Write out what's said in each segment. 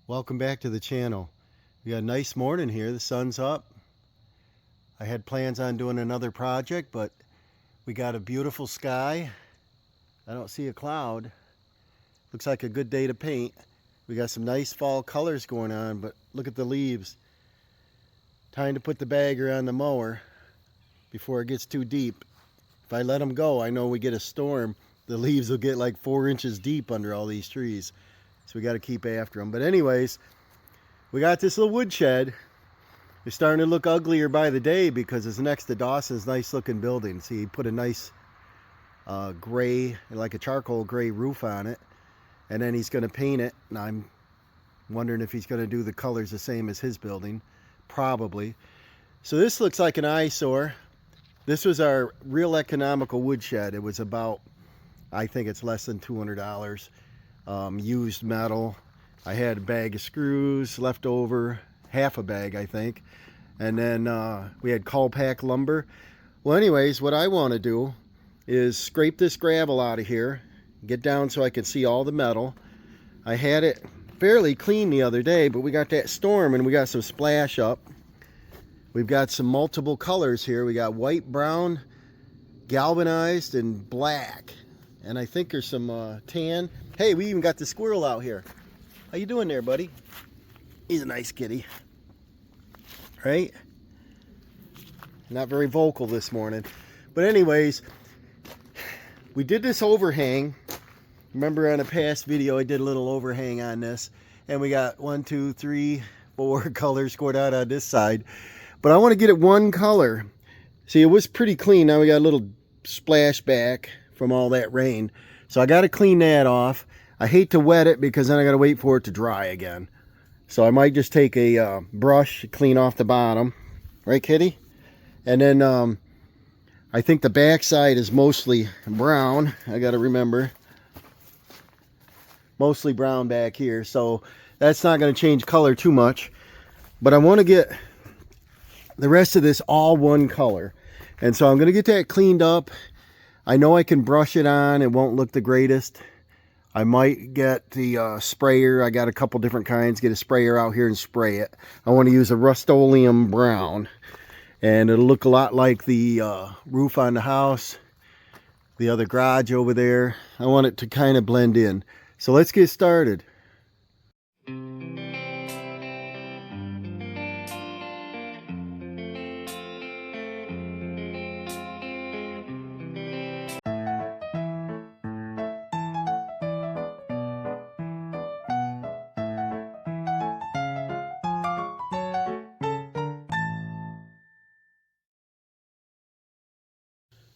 Welcome back to the channel. We got a nice morning here. The sun's up. I had plans on doing another project, but we got a beautiful sky. I don't see a cloud. Looks like a good day to paint. We got some nice fall colors going on, but look at the leaves. Time to put the bagger on the mower before it gets too deep. If I let them go, I know we get a storm. The leaves will get like 4 inches deep under all these trees. So we got to keep after them. But anyways, we got this little woodshed. It's starting to look uglier by the day because it's next to Dawson's nice looking building. See, he put a nice gray, like a charcoal gray roof on it. And then he's going to paint it. And I'm wondering if he's going to do the colors the same as his building. Probably. So this looks like an eyesore. This was our real economical woodshed. It was about, I think it's less than $200. Used metal. I had a bag of screws left over, half a bag I think, and then we had Colpack lumber. Well, anyways, what I want to do is scrape this gravel out of here, get down so I can see all the metal. I had it fairly clean the other day, but we got that storm and we got some splash up. We've got some multiple colors here. We got white, brown, galvanized, and black. And I think there's some tan. Hey, we even got the squirrel out here. How you doing there, buddy? He's a nice kitty. Right? Not very vocal this morning. But anyways, we did this overhang. Remember on a past video I did a little overhang on this. And we got 1, 2, 3, 4 colors scored out on this side. But I want to get it one color. See, it was pretty clean. Now we got a little splash back from all that rain. So I got to clean that off. I hate to wet it because then I got to wait for it to dry again. So I might just take a brush, clean off the bottom. Right, kitty? And then I think the back side is mostly brown. I got to remember. Mostly brown back here. So that's not going to change color too much. But I want to get the rest of this all one color. And so I'm going to get that cleaned up. I know I can brush it on. It won't look the greatest. I might get the sprayer. I got a couple different kinds. Get a sprayer out here and spray it. I want to use a Rust-Oleum brown. And it'll look a lot like the roof on the house. The other garage over there. I want it to kind of blend in. So let's get started.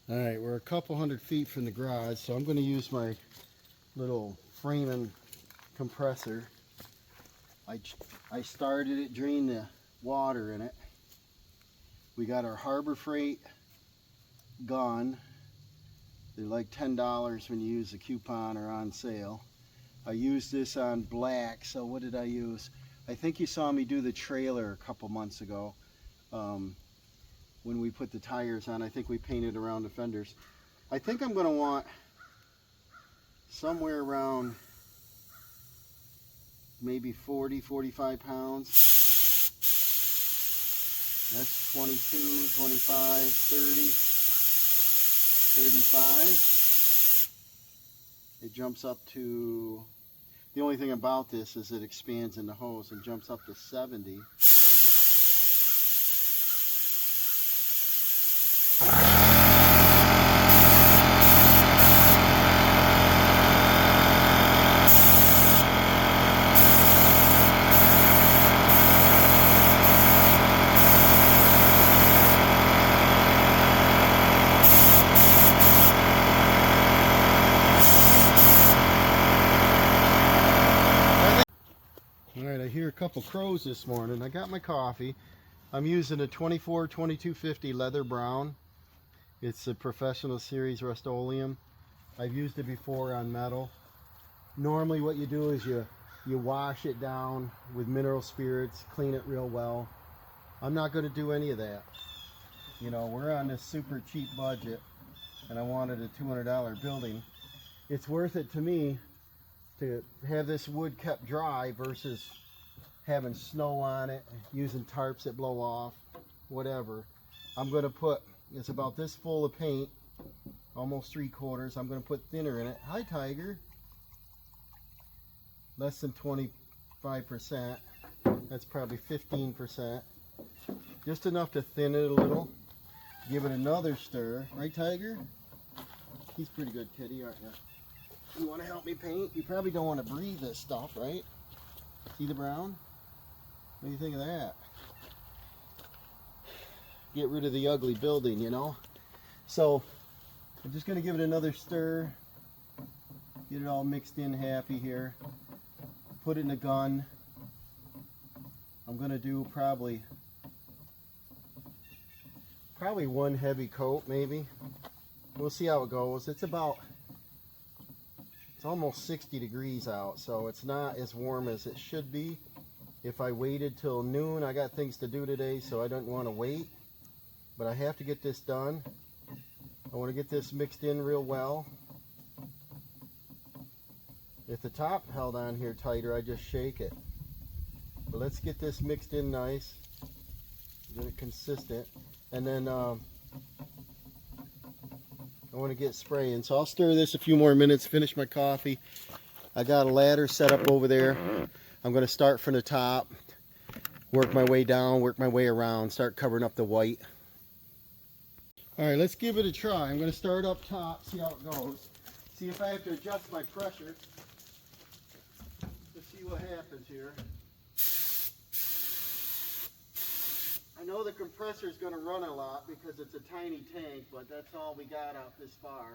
All right, we're a couple hundred feet from the garage, so I'm going to use my little Freeman compressor. I started it, drained the water in it. We got our Harbor Freight gun. They're like $10 when you use a coupon or on sale. I used this on black, so what did I use? I think you saw me do the trailer a couple months ago. When we put the tires on, I think we painted around the fenders. I think I'm going to want somewhere around maybe 40, 45 pounds. That's 22, 25, 30, 35. It jumps up to, the only thing about this is it expands in the hose and jumps up to 70. Alright, I hear a couple crows this morning. I got my coffee. I'm using a 24-2250 leather brown. It's a professional series Rust-Oleum. I've used it before on metal. Normally what you do is you wash it down with mineral spirits, clean it real well. I'm not going to do any of that. You know, we're on this super cheap budget and I wanted a $200 building. It's worth it to me to have this wood kept dry versus having snow on it, using tarps that blow off, whatever. I'm going to put, it's about this full of paint, almost 3/4. I'm going to put thinner in it. Hi, Tiger. Less than 25%. That's probably 15%. Just enough to thin it a little. Give it another stir. Right, Tiger? He's a pretty good kitty, aren't you? You want to help me paint? You probably don't want to breathe this stuff, right? See the brown? What do you think of that? Get rid of the ugly building, you know? So, I'm just going to give it another stir. Get it all mixed in happy here. Put it in a gun. I'm going to do probably one heavy coat, maybe. We'll see how it goes. It's almost 60 degrees out, so it's not as warm as it should be. If I waited till noon, I got things to do today, so I don't want to wait. But I have to get this done. I want to get this mixed in real well. If the top held on here tighter, I just shake it. But let's get this mixed in nice. Get it consistent. And then I want to get spraying. So I'll stir this a few more minutes, finish my coffee. I got a ladder set up over there. I'm going to start from the top, work my way down, work my way around, start covering up the white. Alright, let's give it a try. I'm going to start up top, see how it goes. See if I have to adjust my pressure to see what happens here. I know the compressor is going to run a lot because it's a tiny tank, but that's all we got out this far.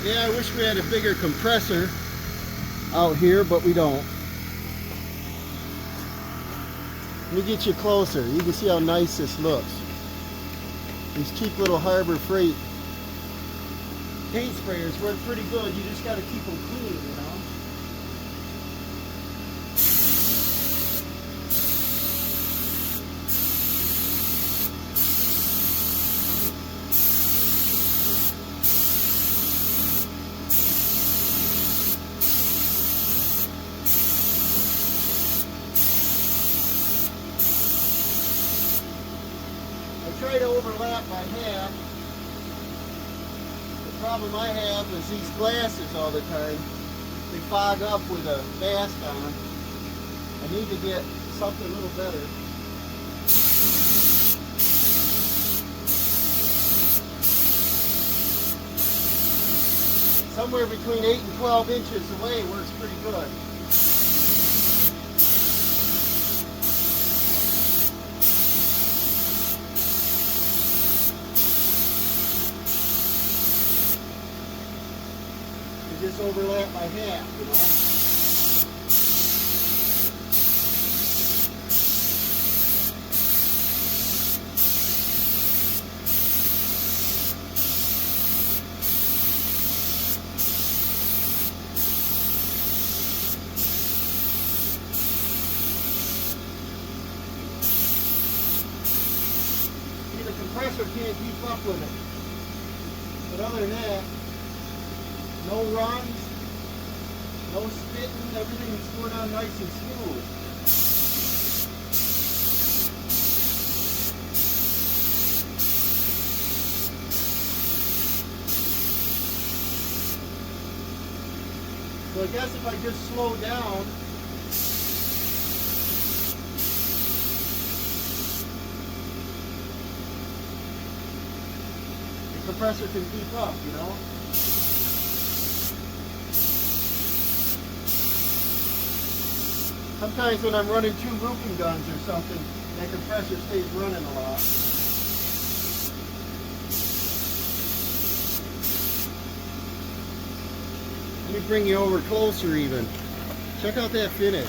Yeah, I wish we had a bigger compressor out here, but we don't. Let me get you closer. You can see how nice this looks. These cheap little Harbor Freight paint sprayers work pretty good. You just got to keep them clean, you know. Try to overlap by half. The problem I have is these glasses all the time. They fog up with a mask on. I need to get something a little better. Somewhere between 8 and 12 inches away works pretty good. just overlap by half, you know. The compressor can't keep up with it. But other than that, no runs, no spitting, everything's going on nice and smooth. So I guess if I just slow down, the compressor can keep up, you know. Sometimes when I'm running 2 roofing guns or something, that compressor stays running a lot. Let me bring you over closer even. Check out that finish.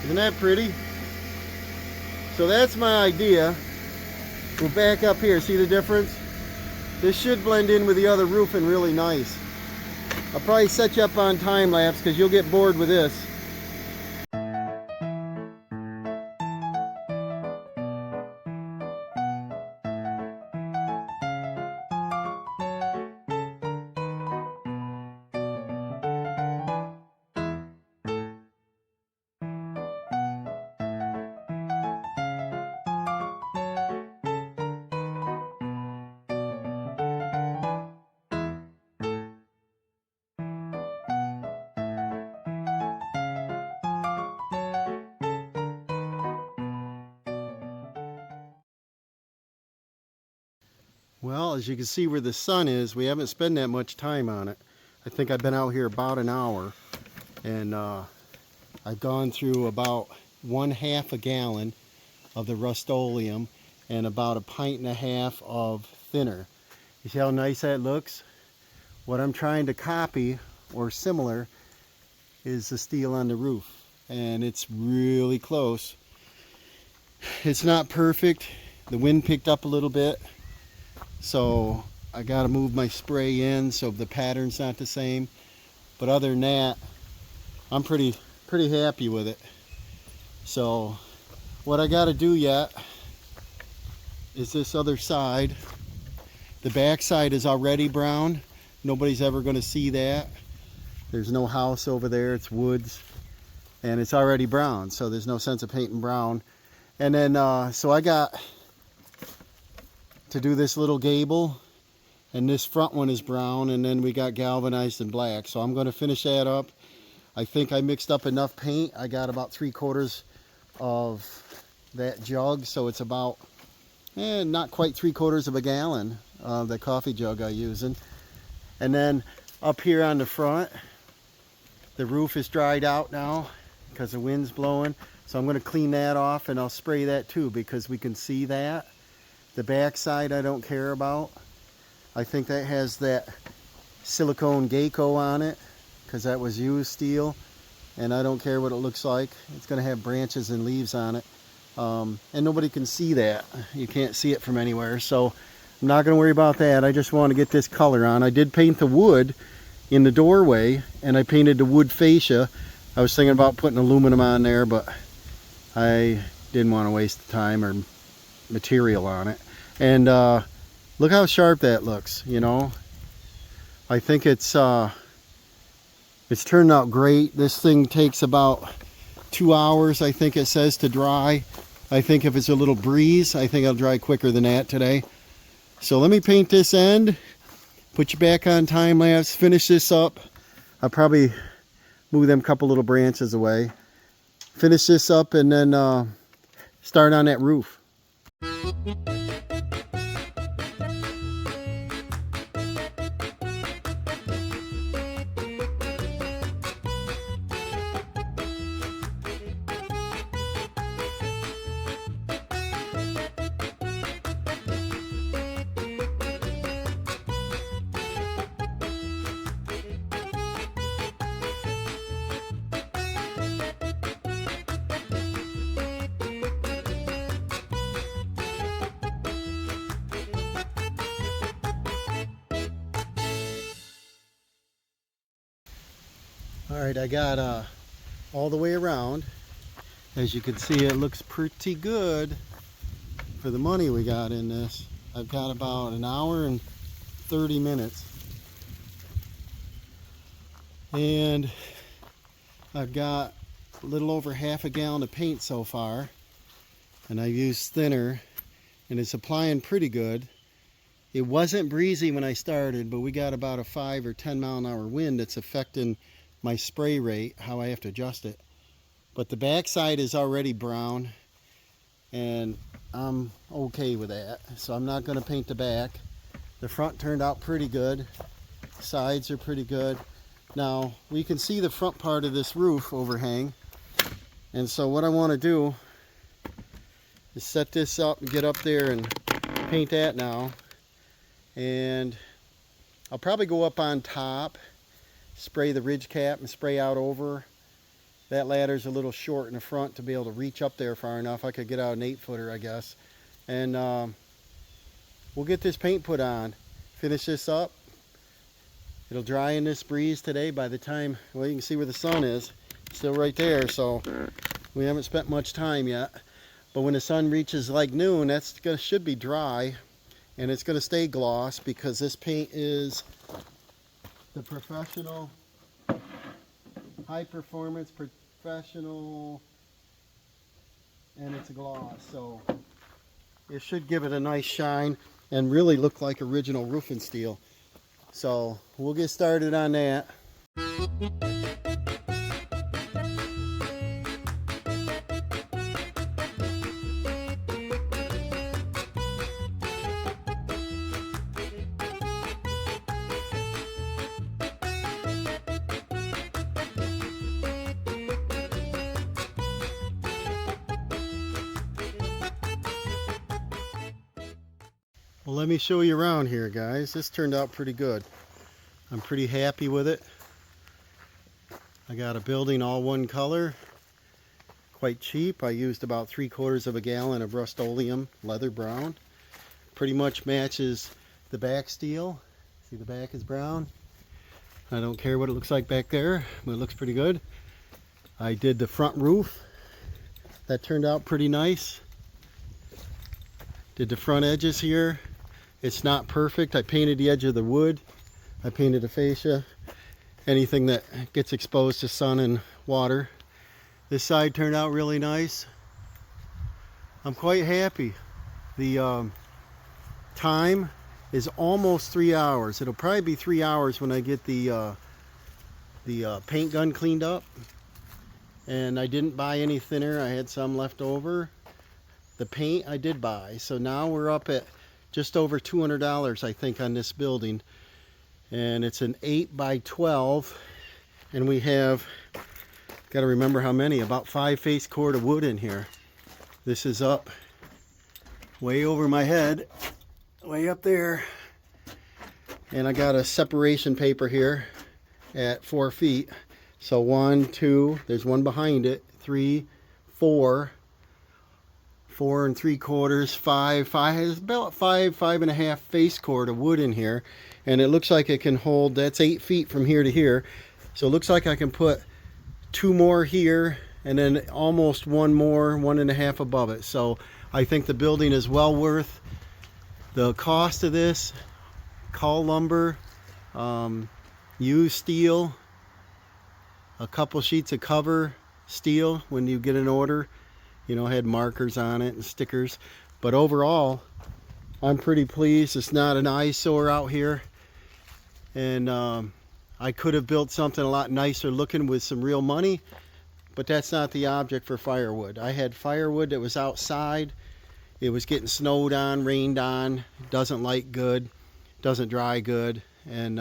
Isn't that pretty? So that's my idea. We'll back up here. See the difference? This should blend in with the other roofing really nice. I'll probably set you up on time lapse because you'll get bored with this. Well, as you can see where the sun is, we haven't spent that much time on it. I think I've been out here about an hour, and I've gone through about 1/2 a gallon of the Rust-Oleum and about 1.5 pints of thinner. You see how nice that looks? What I'm trying to copy or similar is the steel on the roof, and it's really close. It's not perfect. The wind picked up a little bit, so I got to move my spray in so the pattern's not the same. But other than that, I'm pretty happy with it. So what I got to do yet is this other side. The back side is already brown. Nobody's ever going to see that. There's no house over there. It's woods, and it's already brown, so there's no sense of painting brown. And then so I got to do this little gable, and this front one is brown, and then we got galvanized and black. So I'm going to finish that up. I think I mixed up enough paint. I got about 3/4 of that jug, so it's about not quite 3/4 of a gallon of the coffee jug I'm using. And then up here on the front, the roof is dried out now because the wind's blowing, so I'm going to clean that off, and I'll spray that too because we can see that. The back side I don't care about. I think that has that silicone Geico on it because that was used steel, and I don't care what it looks like. It's going to have branches and leaves on it, and nobody can see that. You can't see it from anywhere, so I'm not going to worry about that. I just want to get this color on. I did paint the wood in the doorway, and I painted the wood fascia. I was thinking about putting aluminum on there, but I didn't want to waste the time or material on it. And look how sharp that looks, you know. I think it's turned out great. This thing takes about 2 hours, I think it says, to dry. I think if it's a little breeze, I think it'll dry quicker than that today. So let me paint this end, put you back on time lapse, finish this up. I'll probably move them couple little branches away. Finish this up, and then start on that roof. Alright, I got all the way around. As you can see, it looks pretty good for the money we got in this. I've got about an hour and 30 minutes. And I've got a little over half a gallon of paint so far. And I used thinner, and it's applying pretty good. It wasn't breezy when I started, but we got about a 5 or 10 mile an hour wind that's affecting my spray rate, how I have to adjust it. But the backside is already brown, and I'm okay with that. So I'm not going to paint the back. The front turned out pretty good. Sides are pretty good. Now we can see the front part of this roof overhang, and so what I want to do is set this up and get up there and paint that now. And I'll probably go up on top, spray the ridge cap and spray out over. That ladder's a little short in the front to be able to reach up there far enough. I could get out an 8-footer, I guess. And we'll get this paint put on, finish this up. It'll dry in this breeze today. By the time, well, you can see where the sun is, still right there, so we haven't spent much time yet. But when the sun reaches like noon, should be dry, and it's going to stay gloss because this paint is the Professional High Performance Professional, and it's a gloss, so it should give it a nice shine and really look like original roofing steel. So we'll get started on that. Well, let me show you around here, guys. This turned out pretty good. I'm pretty happy with it. I got a building all one color, quite cheap. I used about 3/4 of a gallon of Rust-Oleum leather brown. Pretty much matches the back steel. See, the back is brown. I don't care what it looks like back there, but it looks pretty good. I did the front roof. That turned out pretty nice. Did the front edges here. It's not perfect. I painted the edge of the wood. I painted the fascia. Anything that gets exposed to sun and water. This side turned out really nice. I'm quite happy. The time is almost 3 hours. It'll probably be 3 hours when I get the paint gun cleaned up. And I didn't buy any thinner. I had some left over. The paint I did buy. So now we're up at just over $200, I think, on this building. And it's an 8x12. And we have, got to remember how many, about 5 face cord of wood in here. This is up way over my head, way up there. And I got a separation paper here at 4 feet. So 1, 2, there's one behind it, 3, 4. 4 3/4, 5, there's about 5.5 face cord of wood in here, and it looks like it can hold, that's 8 feet from here to here, so it looks like I can put 2 more here and then almost 1 more, 1.5 above it. So I think the building is well worth the cost of this. Call lumber, used steel, a couple sheets of cover steel when you get an order. You know, had markers on it and stickers. But overall, I'm pretty pleased. It's not an eyesore out here. And I could have built something a lot nicer looking with some real money. But that's not the object for firewood. I had firewood that was outside. It was getting snowed on, rained on. Doesn't light good. Doesn't dry good. And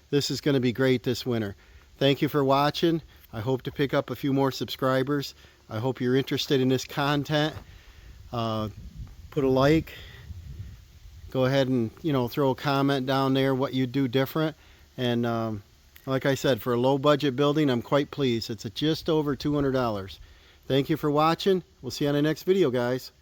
this is going to be great this winter. Thank you for watching. I hope to pick up a few more subscribers. I hope you're interested in this content. Put a like. Go ahead and, you know, throw a comment down there what you do different. And like I said, for a low budget building, I'm quite pleased. It's just over $200. Thank you for watching. We'll see you on the next video, guys.